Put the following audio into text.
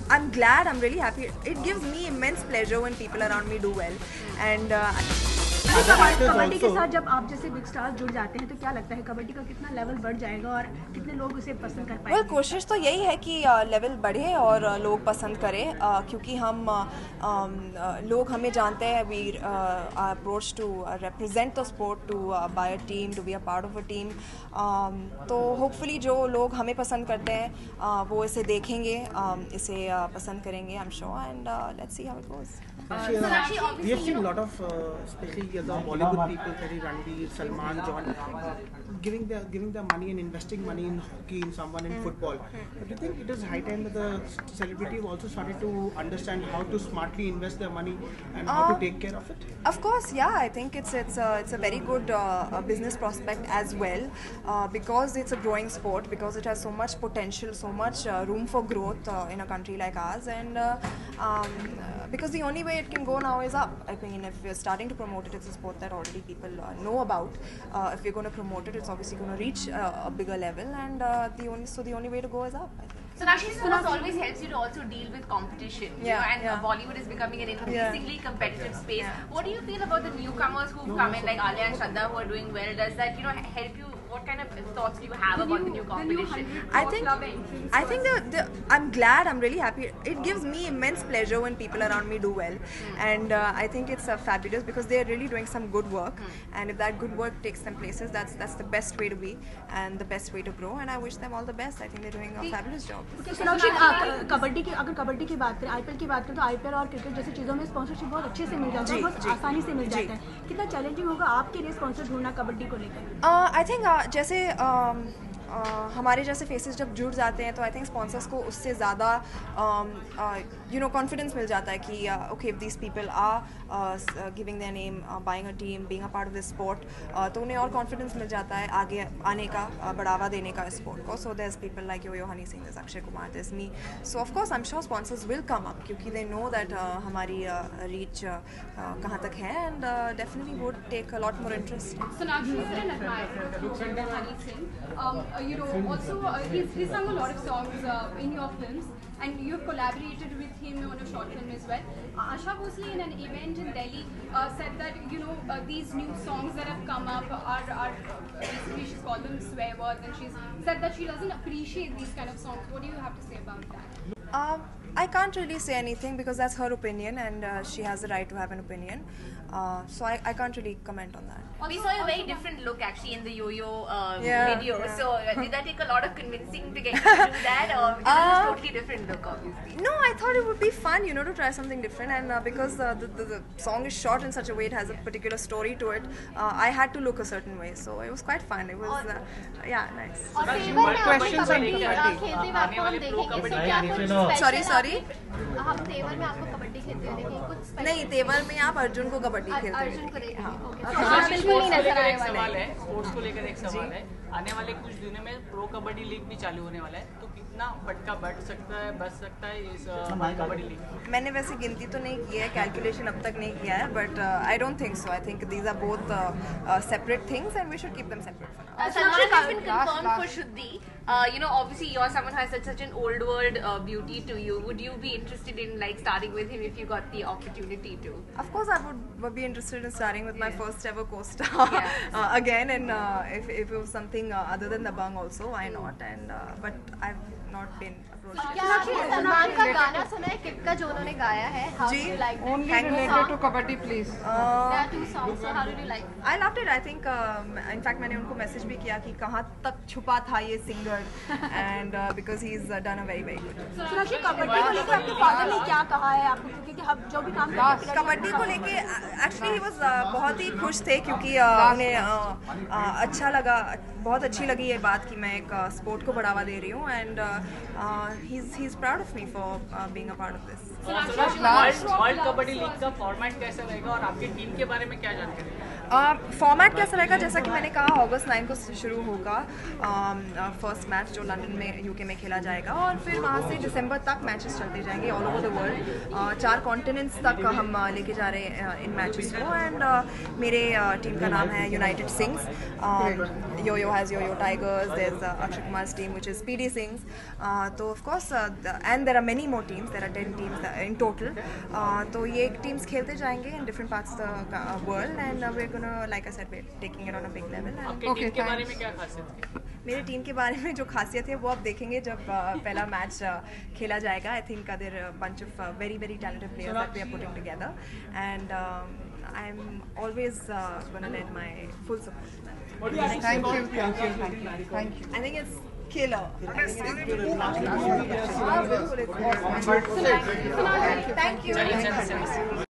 I'm glad, I'm really happy. It gives me immense pleasure when people around me do well. And kabaddi के साथ जब आप जैसे big star जुड़ जाते हैं तो क्या लगता है कबड्डी का कितना लेवल बढ़ जाएगा और कितने लोग उसे पसंद कर पाएंगे? कोशिश तो यही है कि लेवल बढ़े और लोग पसंद करें, क्योंकि हम लोग हमें जानते हैं. We approach to represent the sport, to buy a team, to be a part of a team. तो होपफुली जो लोग हमें पसंद करते हैं वो इसे देखेंगे, इसे पसंद करेंगे, आई am sure. And let's see how it goes. We have seen a lot of, especially the Bollywood people, Ranveer, Salman, John, giving their money and investing money in hockey, in someone in football. But do you think it is high time that the celebrity have also started to understand how to smartly invest their money and how to take care of it? Of course, yeah. I think it's a very good business prospect as well, because it's a growing sport, because it has so much potential, so much room for growth in a country like ours, and because the only way it can go now is up. I mean, if we're starting to promote it, it's a sport that already people know about. If we're going to promote it, it's obviously going to reach a bigger level, and the only way to go is up, I think. Sonakshi, sports always helps you to also deal with competition. And Bollywood is becoming an increasingly competitive space. What do you feel about the newcomers who've come in, like Alia and Shraddha, who are doing well? Does that, help you? What kind of thoughts do you have about the new competition? I think I'm glad, I'm really happy. It gives me immense pleasure when people around me do well, and I think it's fabulous because they're really doing some good work, and if that good work takes them places, that's the best way to be and the best way to grow, and I wish them all the best. I think they're doing a fabulous job. Sonakshi, अगर कबड्डी की बात करें, IPL की बात करें तो IPL और cricket जैसी चीज़ों में स्पॉन्सरशिप बहुत अच्छे से मिल जाता है, बहुत आसानी से मिल जाता है. कितना चैलेंजिंग होगा आपके लिए स्पॉन्सर ढूंढना कबड्डी को लेकर? आई थिंक जैसे हमारे जैसे फेसेस जब जुड़ जाते हैं तो आई थिंक स्पॉन्सर्स को उससे ज़्यादा कॉन्फिडेंस मिल जाता है कि okay, if these people are giving their name, buying a team, being a part of this sport, तो उन्हें और कॉन्फिडेंस मिल जाता है आगे आने का, बढ़ावा देने का इस स्पोर्ट को. So there is people like Yo Honey Singh, there is Akshay Kumar, there is me. So of course I am sure sponsors will come up, क्योंकि दे नो दैट हमारी रीच कहाँ तक है, and definitely would take a lot more interest. Sonakshi is an admirer of Honey Singh. Also, he's sung a lot of songs in your films, and you've collaborated with him on a short film as well. Asha Bhosle in an event in Delhi said that these new songs that have come up are basically, she's called them swear words, and she's said that she doesn't appreciate these kind of songs. What do you have to say about that? I can't really say anything because that's her opinion, and she has the right to have an opinion. So I can't really comment on that. We saw a very different look actually in the yo-yo video. So did that take a lot of convincing to get you to do that, or is it a totally different look, obviously? No, I thought it would be fun, to try something different, and because the song is shot in such a way, it has a particular story to it. I had to look a certain way, so it was quite fun. It was nice. और तेवर में questions आपको on kabaddi खेलते हुए आपको हम देखेंगे, तो क्या कुछ Sorry. हम तेवर में आपको कबड्डी खेलते हुए देखेंगे, कुछ special? नहीं, तेवर में आप अर्जुन को कबड्डी खेलते हैं. अर्जुन को देखेंगे. ओके, बिल्कुल नहीं नजर आने वाला है. स्पोर्ट्स को लेकर एक सवाल है. आने वाले कुछ दिनों में प्रो कबड्डी लीग भी चालू होने वाला है, तो कितना फटका बच सकता है इस कबड्डी लीग? मैंने वैसे गिनती तो नहीं की है, कैलकुलेशन अब तक नहीं किया है, but I don't think so. I think these are both separate things, and we should keep them separate for now. Salman has been confirmed for Shuddhi. Obviously you're someone who has such an old world beauty to you. Would you be interested in starting with him if you got the opportunity to? Of course, I would be interested in starting with my first ever co-star again, and if it was something other than Dabangg also, why not? And but I've not been approached. क्या आपने सलमान का गाना सुना है, kit का जो उन्होंने गाया है? How do you like that? Only related to kabaddi, please. There are 2 songs, so how did you like it? I loved it. I think, in fact, मैंने उनको मैसेज भी किया कि कहाँ तक छुपा था ये singer, and because he's done a very very good job. Sonakshi, kabaddi को लेकर आपके फादर ने क्या कहा है आपको, क्योंकि हम जो भी काम करते हैं कबड्डी को लेके एक्चुअली ही वाज बहुत ही खुश थे, क्योंकि उन्हें अच्छा लगा, बहुत अच्छी लगी ये बात कि मैं एक स्पोर्ट को बढ़ावा दे रही हूँ, and he is proud of me for being a part of this. World kabaddi league का फॉर्मेट कैसा रहेगा और आपकी टीम के बारे में क्या जानकारी है? फॉर्मेट कैसा रहेगा, जैसा कि मैंने कहा अगस्त 9 को शुरू होगा फर्स्ट मैच जो लंदन में यूके में खेला जाएगा, और फिर वहाँ से दिसंबर तक मैचेस चलते जाएंगे all over the world. 4 continents तक हम लेके जा रहे हैं इन मैचेस को। एंड मेरे टीम का नाम है United sings. Yo-Yo has Yo-Yo Tigers, there's Akshay Kumar's team which is PD Sings, तो of course and there are many more teams, there are 10 teams in total, तो ये teams खेलते जाएंगे in different parts of the world, and we're gonna, like I said, we're taking it on a big level. आपके team के बारे में क्या खासियत है? मेरे टीम के बारे में जो खासियत है वो आप देखेंगे जब पहला मैच खेला जाएगा। I think there are bunch of very talented players that we are putting together, and I'm always gonna lend my full support to them. Thank you. I think it's killer. Thank you.